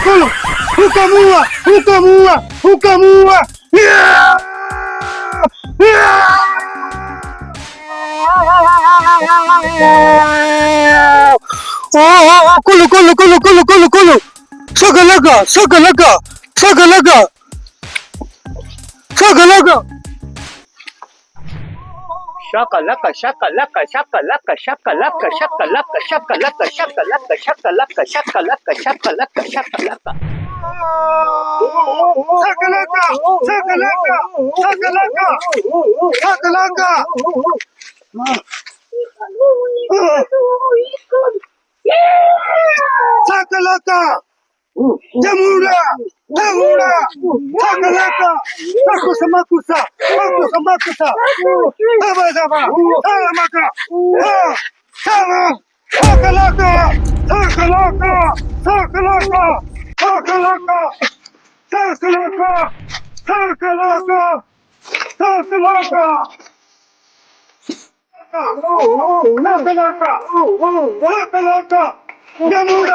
Colo. Hukamua. Colo. Saga. Sakalaka. Jamura. Sakalaka. Makusa. Saba. Salamaka. Sakalaka. Jamura.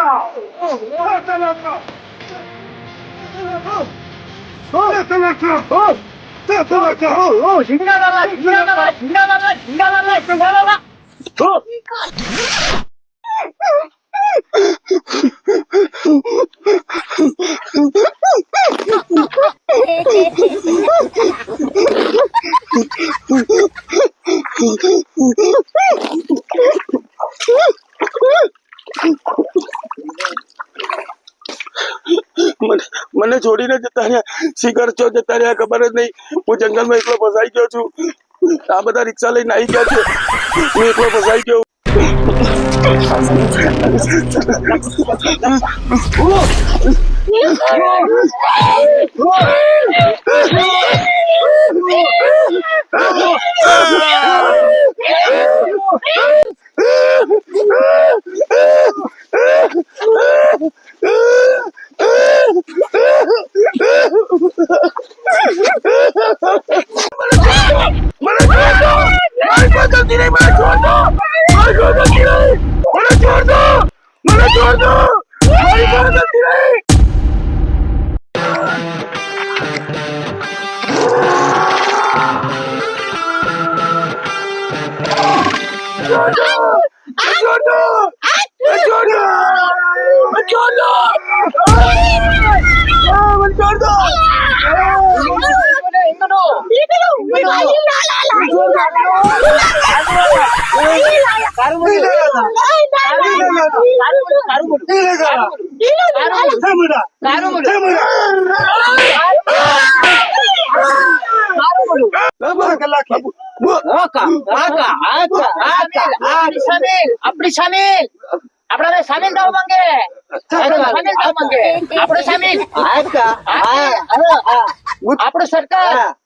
મને છોડીને જતા રહ્યા શિખર ચો જતા રહ્યા ખબર જ નહીં હું જંગલમાં એકલો ફસાઈ ગયો છું આ બધા રિક્ષા લઈને આવી ગયા છે હું એકલો ફસાઈ ગયો अपनी शामिल अपना शामिल दाव मांगे આપણે શામિલ આપણે સરકાર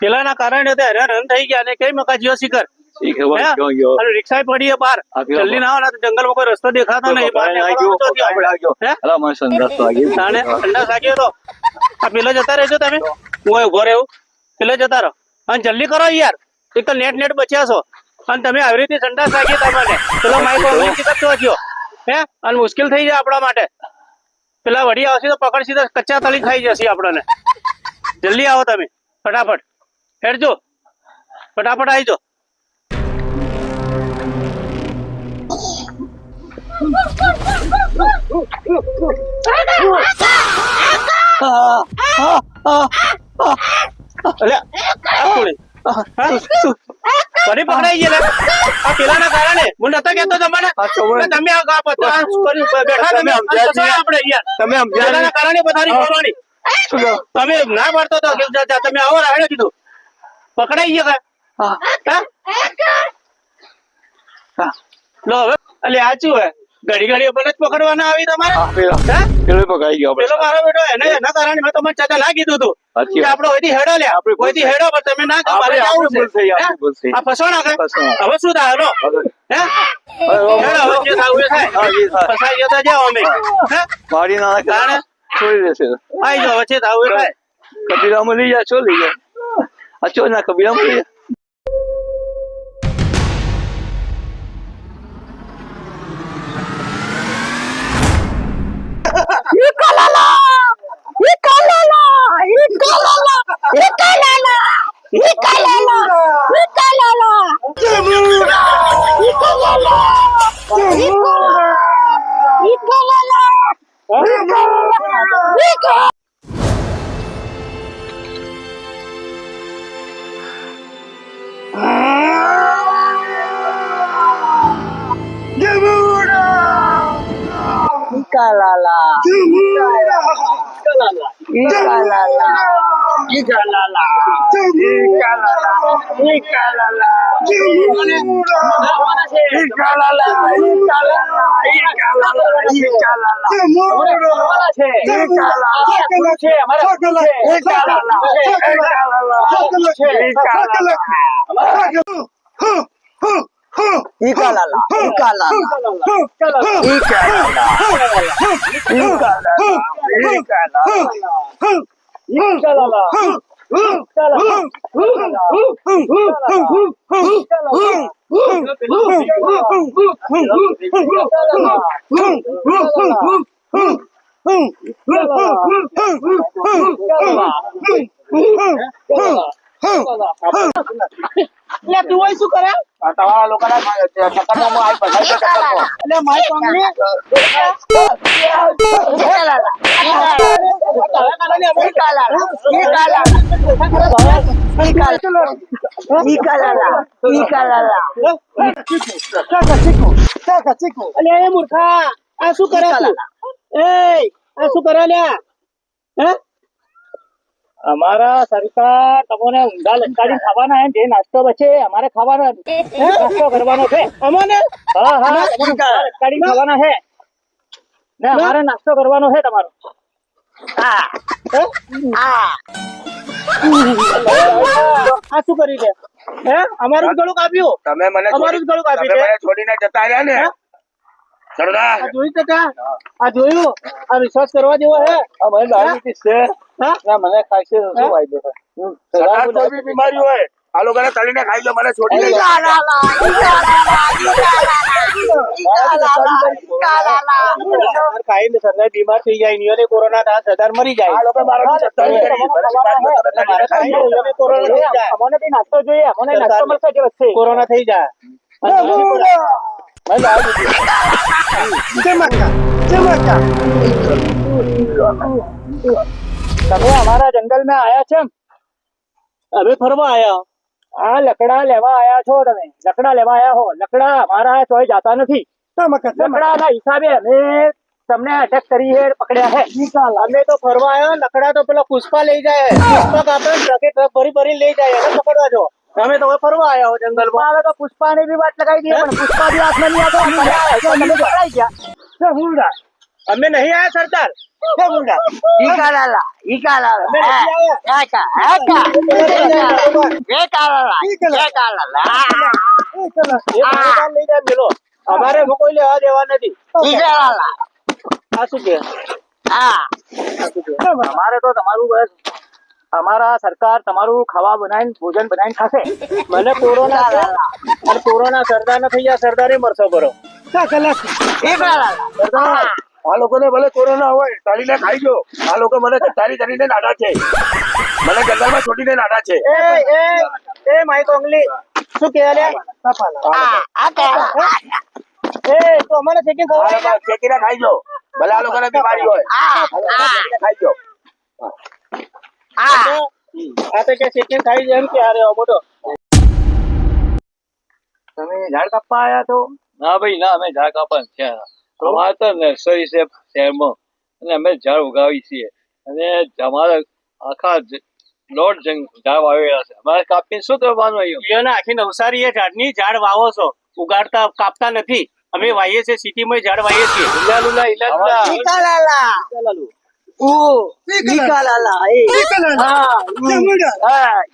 પેલાના કારણે હેરાન થઈ ગયા અને કઈ મકા જીઓ શિખર રિક્ષા પડી બહાર જલ્દી ના આવે જંગલ માં કોઈ રસ્તો દેખાતો નહીં ઠંડા લાગ્યો તો આ પેલા જતા રહેજો તમે હું ઉભો રહેવું પેલા જતા રહો અને જલ્દી કરો યાર એક તો નેટ બચ્યા છો અને તમે આવી રીતે ઠંડા લાગી તમને પેલો માઇક હે અને મુશ્કેલ થઈ જાય આપણા માટે પેલા વડી આવશે તો પકડ સીધા કચ્ચા તળી ખાઈ જશે આપણને જલ્દી આવો તમે ફટાફટ હેડજો ફટાફટ આવજો ફરી પકડાઈ ગયેલા આ પેલાના કારણે હું નતો કહેતો તમને કે તમે આ બેઠા તમે આપણે યાર તમે પેલાના કારણે પથારી કરવાની તમે ના પાડતો તો કે તમે આવો રાડે કીધું પકડાઈ ગયા લો હવે એટલે આ શું હે ઘડી ઘડી મને જ પકડવાના આવી તમારે પેલો પકડાઈ ગયો પેલો મારો બેટો એના કારણે મેં તમને ચાચા ના કીધું તું કે આપણે હોયથી હેડો લે હોયથી હેડો પણ તમે ના જાઓ, મારે જાવું છે. આ ફસવાના કે હવે શું થાય હેલો હે હેડો હવે જે થાવું એ થાય ફસાઈ ગયા તો જાઓ અમે હે મારી ના તાણે છોડી દેશે આઈ જાઓ વચ્ચે થાવું એ થાય કબીરામાં લઈ જાય છો લઈ જાય અચો ના કબીરામાં લઈ જાય તું હોય શું કરે તમારા લોકોના ચક્કરમાં આવી ફસાઈ ગયો એટલે મારી કોંગલી અલે એ મૂર્ખા આ શું કરે આ શું કરે લ્યા હે અમારા સરકાર તમને ઊંધા લટકાડી ખાવાના હે જે નાસ્તો બચે અમારે ખાવાનો નાસ્તો કરવાનો છે અમને હા હા લટકાડી ખાવાના છે ને અમારે નાસ્તો કરવાનો છે તમારો આ શું કરી દે હે અમારું જ ગળું કાપ્યું તમે મને અમારું જ ગળું કાપી તમે છે મને છોડીને જતા રહ્યા ને સરદાર આ જોયું કાકા આ જોયું આ વિશ્વાસ કરવા જેવો હે મને ડાયાબિટીસ છે હા ના મને ખાય છે શું વાયદો છે સરદાર કોઈ બી બીમારી હોય આ લોકોને તળીને ખાઈ લો મને છોડીને ખાઈને સરદાર બીમાર થઈ જાય નિયોને કોરોના થાય સરદાર મરી જાય આ લોકો મારા સત્તાની કરી કોરોના થઈ જાય અમને બી નાસ્તો જોઈએ અમને નાસ્તો મળશે જે વચ્ચે કોરોના થઈ જાય તમે અમારા જંગલ માં આયા છે અમે ફરવા આયા આ લકડા લેવા આયા છો તમે લકડા લેવા આયા હો લકડા અમારા ચોય જાતા નથી લકડા ના હિસાબે અમે તમને અટક કરી છે પકડ્યા છે અમે તો ફરવા આયા લકડા તો પેલા પુષ્પા લઈ જાય પુષ્પા કાપે ટ્રકે ટ્રક ભરી ભરી લઈ જાય એને પકડવા જો અમે તો હવે ફરવા આયા હો જંગલમાં હવે તો પુષ્પા ની બી વાત લગાવી દઈએ પણ પુષ્પા બી હાથ નહીં આવતો તમે પકડાઈ ગયા અમે નહીં આયા સરદાર એ ફરવા લઈ જાય પેલો અમારે કોઈ લેવા દેવા નથી આ શું કે અમારે તો તમારું બસ અમારા સરકાર તમારું ખાવા બનાવીને ભોજન બનાવીને ખાશે મને કોરોના છે અને કોરોના સરદાર ને થઈ જાય સરદારે મરશો બરો આ લોકોને ભલે કોરોના હોય તળીને ખાઈ જો આ લોકો મને તારી કરીને નાડા છે મને જંગલમાં છોડીને નાડા છે એ માઈ કોંગલી શું કે લે એ તો અમારે ચેકિંગ ખવડાવી ચેકીને ખાઈ જો ભલે આ લોકોને બીમારી હોય ખાઈ જો આ તો કે ચેકિંગ ખાઈ જાય એમ કે અરે મોટો તમે ઝાડ કાપવા આયા છો? ના ભાઈ ના, અમે ઝાડ કાપવા નથી આવ્યા. અમારે તો નર્સરી છે શહેરમાં અને અમે ઝાડ ઉગાવી છીએ અને અમારા આખા લોટ ઝાડ વાવેલા છે. અમારે કાપીને શું કરવાનું અહીંયા? ઈયોને આખી નવસારી એ ઝાડની ઝાડ વાવો છો, ઉગાડતા કાપતા નથી. અમે વાઈએ છીએ, સિટીમાં ઝાડ વાઈએ છીએ. ઇલાલુલા ઇલાલુલા નિકાલાલા. ઓ નિકાલાલા. એ હા હા